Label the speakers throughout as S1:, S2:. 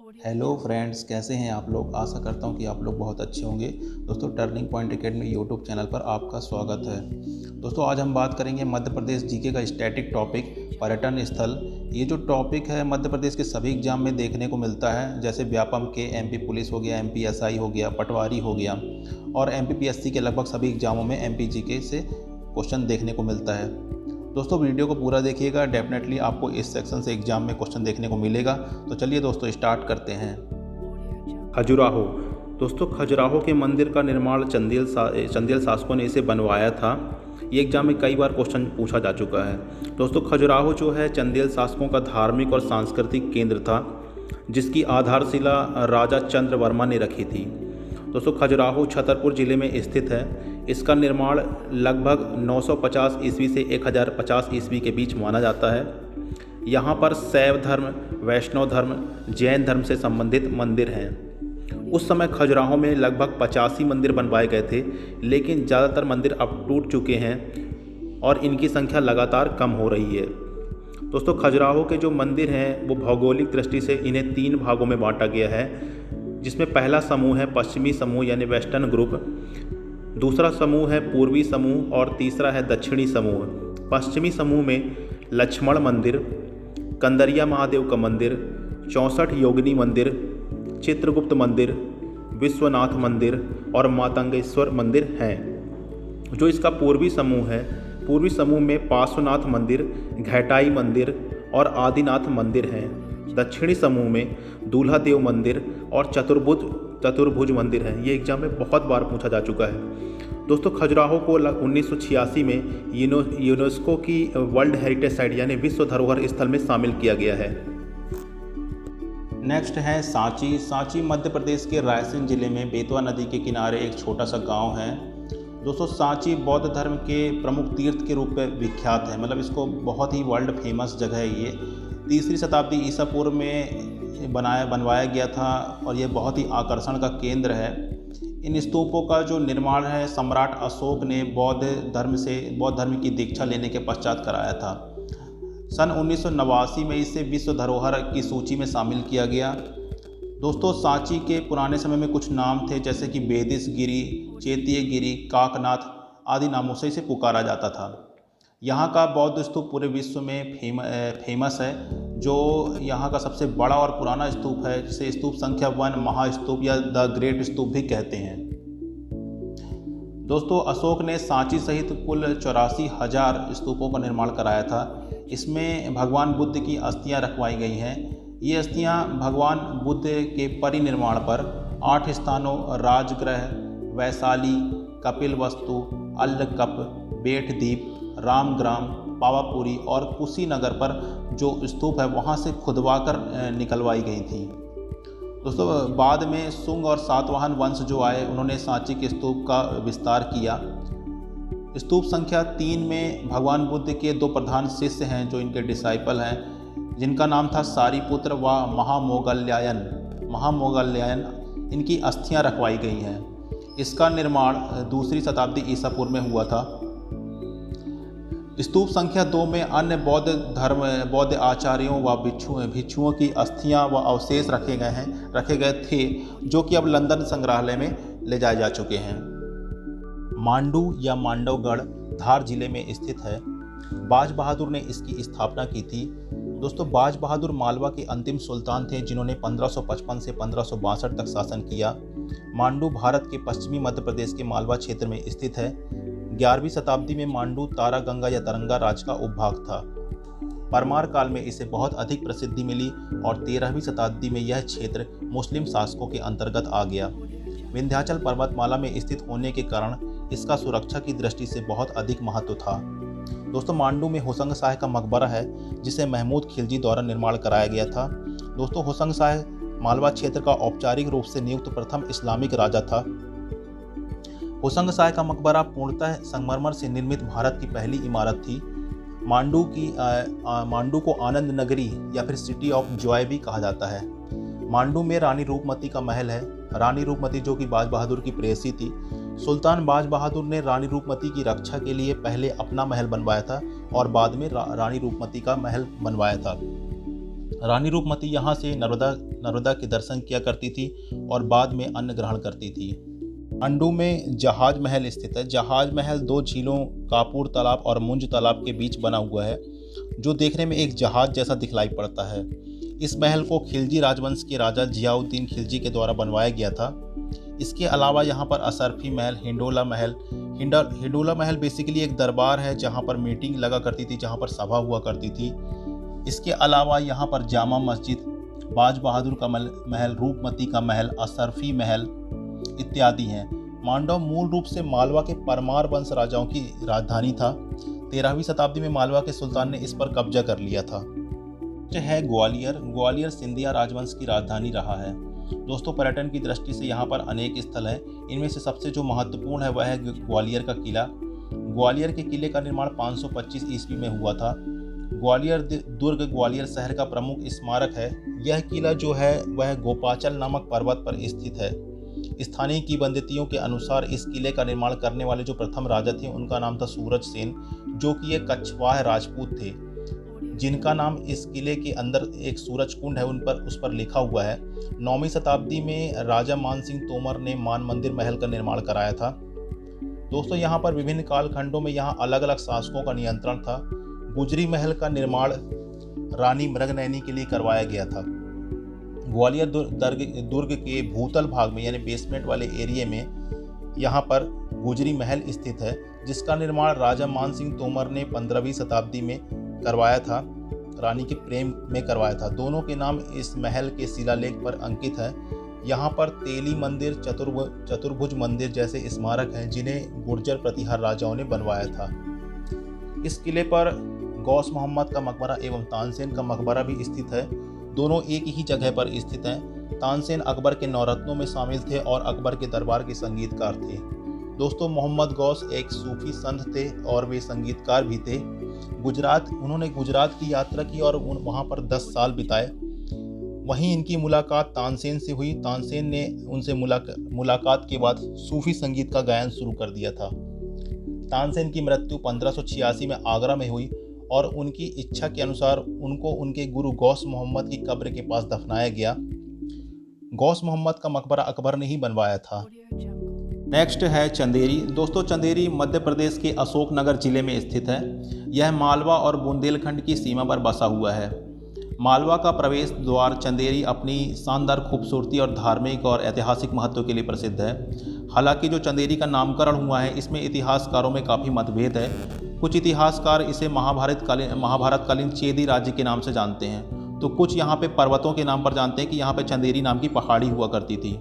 S1: Hello friends, कैसे हैं आप लोग। आशा करता हूं कि आप लोग बहुत अच्छे होंगे। दोस्तों, turning point academy YouTube channel पर आपका स्वागत है। दोस्तों, आज हम बात करेंगे मध्य प्रदेश जीके का स्टैटिक टॉपिक पर्यटन स्थल। ये जो टॉपिक है मध्य प्रदेश के सभी एग्जाम में देखने को मिलता है, जैसे व्यापम के, एमपी पुलिस हो गया, एमपी एसआई हो गया, पटवारी हो गया और एमपी पीएससी के लगभग सभी एग्जामों में एमपी जीके से क्वेश्चन देखने को मिलता है। दोस्तों, वीडियो को पूरा देखिएगा, डेफिनेटली आपको इस सेक्शन से एग्जाम में क्वेश्चन देखने को मिलेगा। तो चलिए दोस्तों, स्टार्ट करते हैं। खजुराहो। दोस्तों, खजुराहो के मंदिर का निर्माण चंदेल शासकों ने इसे बनवाया था। ये एग्जाम में कई बार क्वेश्चन पूछा जा चुका है। दोस्तों, खजुराहो जो है चंदेल शासकों का धार्मिक और सांस्कृतिक केंद्र था, जिसकी आधारशिला राजा चंद्र वर्मा ने रखी थी। दोस्तों, खजुराहो छतरपुर जिले में स्थित है। इसका निर्माण लगभग 950 ईस्वी से 1050 ईस्वी के बीच माना जाता है। यहाँ पर शैव धर्म, वैष्णव धर्म, जैन धर्म से संबंधित मंदिर हैं। उस समय खजुराहो में लगभग 85 मंदिर बनवाए गए थे, लेकिन ज़्यादातर मंदिर अब टूट चुके हैं और इनकी संख्या लगातार कम हो रही है। दोस्तों, खजुराहो के जो मंदिर हैं वो भौगोलिक दृष्टि से इन्हें 3 भागों में बांटा गया है, जिसमें पहला समूह है पश्चिमी समूह यानी वेस्टर्न ग्रुप, दूसरा समूह है पूर्वी समूह और तीसरा है दक्षिणी समूह। पश्चिमी समूह में लक्ष्मण मंदिर, कंदरिया महादेव का मंदिर, 64 योगिनी मंदिर, चित्रगुप्त मंदिर, विश्वनाथ मंदिर और मातंगेश्वर मंदिर हैं। जो इसका पूर्वी समूह है, पूर्वी समूह में पार्श्वनाथ मंदिर, घैटाई मंदिर और आदिनाथ मंदिर हैं। दक्षिणी समूह में दूल्हा देव मंदिर और चतुर्भुज मंदिर हैं। ये एग्जाम में बहुत बार पूछा जा चुका है। दोस्तों, खजुराहो को 1986 में यूनेस्को की वर्ल्ड हेरिटेज साइट यानी विश्व धरोहर स्थल में शामिल किया गया है। नेक्स्ट है सांची। सांची मध्य प्रदेश के रायसेन जिले में बेतवा नदी के किनारे एक छोटा सा गांव है। दोस्तों, सांची बौद्ध धर्म के प्रमुख तीर्थ के रूप में विख्यात है, मतलब इसको बहुत ही वर्ल्ड फेमस जगह है। ये 3री शताब्दी ईसा पूर्व में बनवाया गया था और ये बहुत ही आकर्षण का केंद्र है। इन स्तूपों का जो निर्माण है सम्राट अशोक ने बौद्ध धर्म की दीक्षा लेने के पश्चात कराया था। सन 1989 में इसे विश्व धरोहर की सूची में शामिल किया गया। दोस्तों, सांची के पुराने समय में कुछ नाम थे, जैसे कि बेदिस गिरी, चेतीय गिरी, काकनाथ आदि नामों से इसे पुकारा जाता था। यहाँ का बौद्ध स्तूप पूरे विश्व में फेमस है। जो यहाँ का सबसे बड़ा और पुराना स्तूप है, जिसे स्तूप संख्या 1 महास्तूप या द ग्रेट स्तूप भी कहते हैं। दोस्तों, अशोक ने सांची सहित कुल 84,000 स्तूपों का निर्माण कराया था। इसमें भगवान बुद्ध की अस्थियां रखवाई गई हैं। ये अस्थियां भगवान बुद्ध के परिनिर्वाण पर 8 स्थानों राजगृह, वैशाली, कपिलवस्तु, अल्लकप, बेठद्वीप, रामग्राम, पावापुरी और कुशीनगर पर जो स्तूप है वहाँ से खुदवाकर निकलवाई गई थी। दोस्तों, बाद में सुंग और सातवाहन वंश जो आए, उन्होंने सांची के स्तूप का विस्तार किया। स्तूप संख्या 3 में भगवान बुद्ध के 2 प्रधान शिष्य हैं जो इनके डिसाइपल हैं, जिनका नाम था सारिपुत्र व महामोगल्यायन। इनकी अस्थियां रखवाई गई हैं। इसका निर्माण 2री शताब्दी ईसा पूर्व में हुआ था। स्तूप संख्या 2 में अन्य बौद्ध आचार्यों व भिक्षुओं की अस्थियां व अवशेष रखे गए थे, जो कि अब लंदन संग्रहालय में ले जाए जा चुके हैं। मांडू या मांडवगढ़ धार जिले में स्थित है। बाज बहादुर ने इसकी स्थापना की थी। दोस्तों, बाज बहादुर मालवा के अंतिम सुल्तान थे, जिन्होंने 1555 से 1562 तक शासन किया। मांडू भारत के पश्चिमी मध्य प्रदेश के मालवा क्षेत्र में स्थित है। 11वीं शताब्दी में मांडू तारागंगा या तरंगा राज का उपभाग था। परमार काल में इसे बहुत अधिक प्रसिद्धि मिली और 13वीं शताब्दी में यह क्षेत्र मुस्लिम शासकों के अंतर्गत आ गया। विंध्याचल पर्वतमाला में स्थित होने के कारण इसका सुरक्षा की दृष्टि से बहुत अधिक महत्व था। दोस्तों, मांडू में होशंग शाह का मकबरा है, जिसे महमूद खिलजी द्वारा निर्माण कराया गया था। दोस्तों, होशंग शाह मालवा क्षेत्र का औपचारिक रूप से नियुक्त प्रथम इस्लामिक राजा था। होशंग शाह का मकबरा पूर्णतः संगमरमर से निर्मित भारत की पहली इमारत थी। मांडू को आनंद नगरी या फिर सिटी ऑफ जॉय भी कहा जाता है। मांडू में रानी रूपमती का महल है। रानी रूपमती जो कि बाज बहादुर की प्रेयसी थी। सुल्तान बाज बहादुर ने रानी रूपमती की रक्षा के लिए पहले अपना महल बनवाया था और बाद में रानी रूपमती का महल बनवाया था। रानी रूपमती यहाँ से नर्मदा के दर्शन किया करती थी और बाद में अन्न ग्रहण करती थी। अंडू में जहाज महल स्थित है। जहाज महल 2 झीलों कापूर तालाब और मुंज तालाब के बीच बना हुआ है, जो देखने में एक जहाज जैसा दिखलाई पड़ता है। इस महल को खिलजी राजवंश के राजा जियाउद्दीन खिलजी के द्वारा बनवाया गया था। इसके अलावा यहाँ पर असरफी महल, हिंडोला महल बेसिकली एक दरबार है जहाँ पर मीटिंग लगा करती थी, जहाँ पर सभा हुआ करती थी। इसके अलावा यहाँ पर जामा मस्जिद, बाज बहादुर का महल, रूपमती का महल, असरफी महल इत्यादि हैं। मांडव मूल रूप से मालवा के परमार वंश राजाओं की राजधानी था। 13वीं शताब्दी में मालवा के सुल्तान ने इस पर कब्जा कर लिया था। है ग्वालियर सिंधिया राजवंश की राजधानी रहा है। दोस्तों, पर्यटन की दृष्टि से यहाँ पर अनेक स्थल हैं। इनमें से सबसे जो महत्वपूर्ण है वह है ग्वालियर का किला। ग्वालियर के किले का निर्माण 525 ईस्वी में हुआ था। ग्वालियर दुर्ग ग्वालियर शहर का प्रमुख स्मारक है। यह किला जो है वह गोपाचल नामक पर्वत पर स्थित है। स्थानीय किंवदंतियों के अनुसार इस किले का निर्माण करने वाले जो प्रथम राजा थे उनका नाम था सूरज सेन, जो कि एक कछवाह राजपूत थे, जिनका नाम इस किले के अंदर एक सूरज कुंड है उस पर लिखा हुआ है। 9वीं शताब्दी में राजा मान सिंह तोमर ने मान मंदिर महल का निर्माण कराया था। दोस्तों, यहाँ पर विभिन्न कालखंडों में यहाँ अलग अलग शासकों का नियंत्रण था। गुजरी महल का निर्माण रानी मृगनयनी के लिए करवाया गया था। ग्वालियर दुर्ग के भूतल भाग में यानी बेसमेंट वाले एरिया में यहाँ पर गुजरी महल स्थित है, जिसका निर्माण राजा मान सिंह तोमर ने 15वीं शताब्दी में करवाया था, रानी के प्रेम में करवाया था। दोनों के नाम इस महल के शिलालेख पर अंकित है। यहाँ पर तेली मंदिर, चतुर्भुज मंदिर जैसे स्मारक हैं जिन्हें गुर्जर प्रतिहार राजाओं ने बनवाया था। इस किले पर गौस मोहम्मद का मकबरा एवं तानसेन का मकबरा भी स्थित है। दोनों एक ही जगह पर स्थित हैं। तानसेन अकबर के नौरत्नों में शामिल थे और अकबर के दरबार के संगीतकार थे। दोस्तों, मोहम्मद गौस एक सूफी संत थे और वे संगीतकार भी थे। उन्होंने गुजरात की यात्रा की और वहाँ पर 10 साल बिताए। वहीं इनकी मुलाकात तानसेन से हुई। तानसेन ने उनसे मुलाकात के बाद सूफी संगीत का गायन शुरू कर दिया था। तानसेन की मृत्यु 1586 में आगरा में हुई और उनकी इच्छा के अनुसार उनको उनके गुरु गौस मोहम्मद की कब्र के पास दफनाया गया। गौस मोहम्मद का मकबरा अकबर ने ही बनवाया था। नेक्स्ट है चंदेरी। दोस्तों, चंदेरी मध्य प्रदेश के अशोकनगर जिले में स्थित है। यह मालवा और बुंदेलखंड की सीमा पर बसा हुआ है। मालवा का प्रवेश द्वार चंदेरी अपनी शानदार खूबसूरती और धार्मिक और ऐतिहासिक महत्व के लिए प्रसिद्ध है। हालांकि जो चंदेरी का नामकरण हुआ है इसमें इतिहासकारों में काफ़ी मतभेद है। कुछ इतिहासकार इसे महाभारतकालीन चेदी राज्य के नाम से जानते हैं, तो कुछ यहाँ पे पर्वतों के नाम पर जानते हैं कि यहाँ पे चंदेरी नाम की पहाड़ी हुआ करती थी।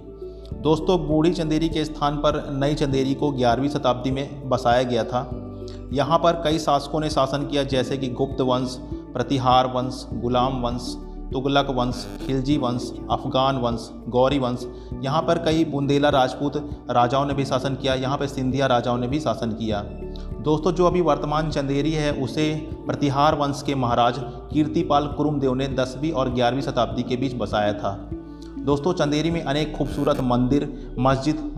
S1: दोस्तों, बूढ़ी चंदेरी के स्थान पर नई चंदेरी को 11वीं शताब्दी में बसाया गया था। यहाँ पर कई शासकों ने शासन किया, जैसे कि गुप्त वंश, प्रतिहार वंश, गुलाम वंश, तुगलक वंश, खिलजी वंश, अफगान वंश, गौरी वंश। यहाँ पर कई बुंदेला राजपूत राजाओं ने भी शासन किया। यहाँ पर सिंधिया राजाओं ने भी शासन किया। दोस्तों, जो अभी वर्तमान चंदेरी है उसे प्रतिहार वंश के महाराज कीर्तिपाल कुरुमदेव ने 10वीं और 11वीं शताब्दी के बीच बसाया था। दोस्तों, चंदेरी में अनेक खूबसूरत मंदिर, मस्जिद,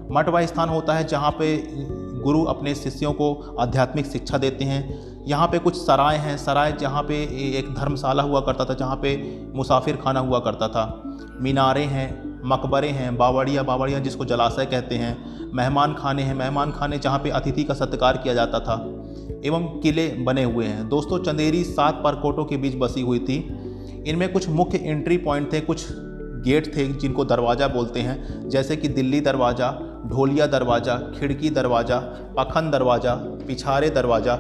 S1: मठ वह स्थान होता है जहाँ पे गुरु अपने शिष्यों को आध्यात्मिक शिक्षा देते हैं। यहाँ पे कुछ सराय हैं, सराय जहाँ पे एक धर्मशाला हुआ करता था, जहाँ पे मुसाफिर खाना हुआ करता था। मीनारें हैं, मकबरे हैं, बावड़ियाँ जिसको जलाशय कहते हैं, मेहमान खाने जहाँ पे अतिथि का सत्कार किया जाता था, एवं किले बने हुए हैं। दोस्तों, चंदेरी 7 परकोटों के बीच बसी हुई थी। इनमें कुछ मुख्य एंट्री पॉइंट थे, कुछ गेट थे जिनको दरवाज़ा बोलते हैं, जैसे कि दिल्ली दरवाज़ा, ढोलिया दरवाज़ा, खिड़की दरवाज़ा, पखन दरवाज़ा, पिछारे दरवाज़ा,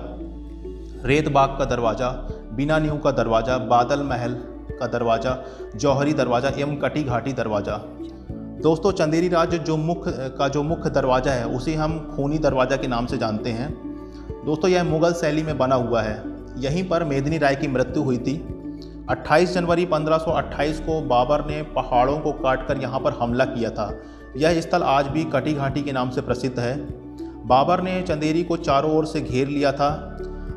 S1: रेतबाग का दरवाज़ा, बिना नींव का दरवाज़ा, बादल महल का दरवाज़ा, जौहरी दरवाज़ा एवं कटी घाटी दरवाज़ा। दोस्तों, चंदेरी राज्य जो मुख्य दरवाज़ा है उसे हम खूनी दरवाज़ा के नाम से जानते हैं। दोस्तों, यह मुग़ल शैली में बना हुआ है। यहीं पर मेदिनी राय की मृत्यु हुई थी। 28 जनवरी 1528 को बाबर ने पहाड़ों को काटकर यहाँ पर हमला किया था। यह स्थल आज भी कटी घाटी के नाम से प्रसिद्ध है। बाबर ने चंदेरी को चारों ओर से घेर लिया था।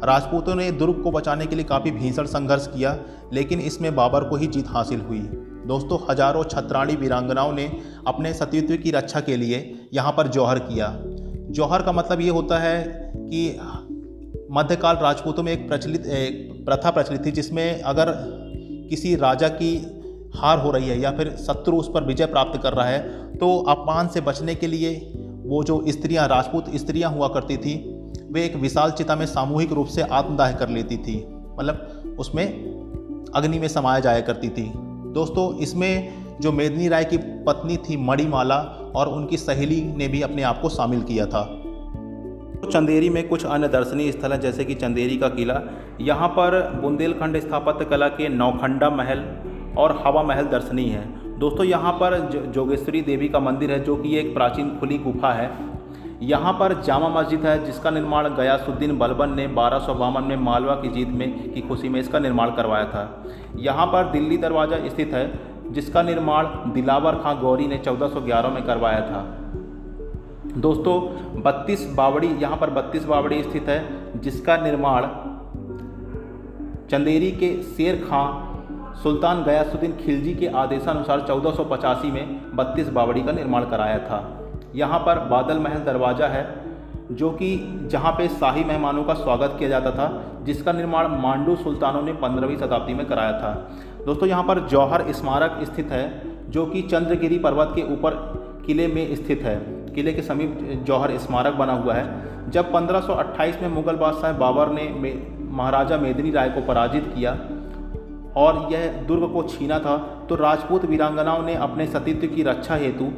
S1: राजपूतों ने दुर्ग को बचाने के लिए काफ़ी भीषण संघर्ष किया, लेकिन इसमें बाबर को ही जीत हासिल हुई। दोस्तों, हजारों छत्राणी वीरांगनाओं ने अपने सतीत्व की रक्षा के लिए यहाँ पर जौहर किया। जौहर का मतलब ये होता है कि मध्यकाल राजपूतों में एक प्रथा प्रचलित थी, जिसमें अगर किसी राजा की हार हो रही है या फिर शत्रु उस पर विजय प्राप्त कर रहा है, तो अपमान से बचने के लिए वो जो स्त्रियां, राजपूत स्त्रियां हुआ करती थी, वे एक विशाल चिता में सामूहिक रूप से आत्मदाह कर लेती थी, मतलब उसमें अग्नि में समाया जाया करती थी। दोस्तों, इसमें जो मेदिनी राय की पत्नी थी मणिमाला और उनकी सहेली ने भी अपने आप को शामिल किया था। चंदेरी में कुछ अन्य दर्शनीय स्थल हैं, जैसे कि चंदेरी का किला। यहाँ पर बुंदेलखंड स्थापत्य कला के नौखंडा महल और हवा महल दर्शनीय है। दोस्तों, यहाँ पर जोगेश्वरी देवी का मंदिर है, जो कि एक प्राचीन खुली गुफा है। यहाँ पर जामा मस्जिद है, जिसका निर्माण गयासुद्दीन बलबन ने 1252 में मालवा की जीत में की खुशी में इसका निर्माण करवाया था। यहाँ पर दिल्ली दरवाज़ा स्थित है, जिसका निर्माण दिलावर खां गौरी ने 1411 में करवाया था। दोस्तों, 32 बावड़ी, यहाँ पर 32 बावड़ी स्थित है, जिसका निर्माण चंदेरी के शेर खां सुल्तान गयासुद्दीन खिलजी के आदेशानुसार 1485 में 32 बावड़ी का निर्माण कराया था। यहाँ पर बादल महल दरवाज़ा है, जो कि जहाँ पे शाही मेहमानों का स्वागत किया जाता था, जिसका निर्माण मांडू सुल्तानों ने 15वीं शताब्दी में कराया था। दोस्तों, यहाँ पर जौहर स्मारक स्थित है, जो कि चंद्रगिरी पर्वत के ऊपर किले में स्थित है। किले के समीप जौहर स्मारक बना हुआ है। जब 1528 में मुगल बादशाह बाबर ने महाराजा मेदिनी राय को पराजित किया और यह दुर्ग को छीना था, तो राजपूत वीरांगनाओं ने अपने सतीत्व की रक्षा हेतु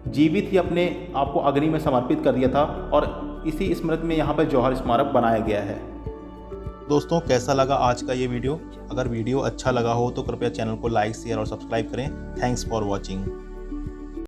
S1: जीवित ही अपने आप को अग्नि में समर्पित कर दिया था और इसी स्मृति में यहाँ पर जौहर स्मारक बनाया गया है। दोस्तों, कैसा लगा आज का ये वीडियो? अगर वीडियो अच्छा लगा हो तो कृपया चैनल को लाइक, शेयर और सब्सक्राइब करें। Thanks for watching.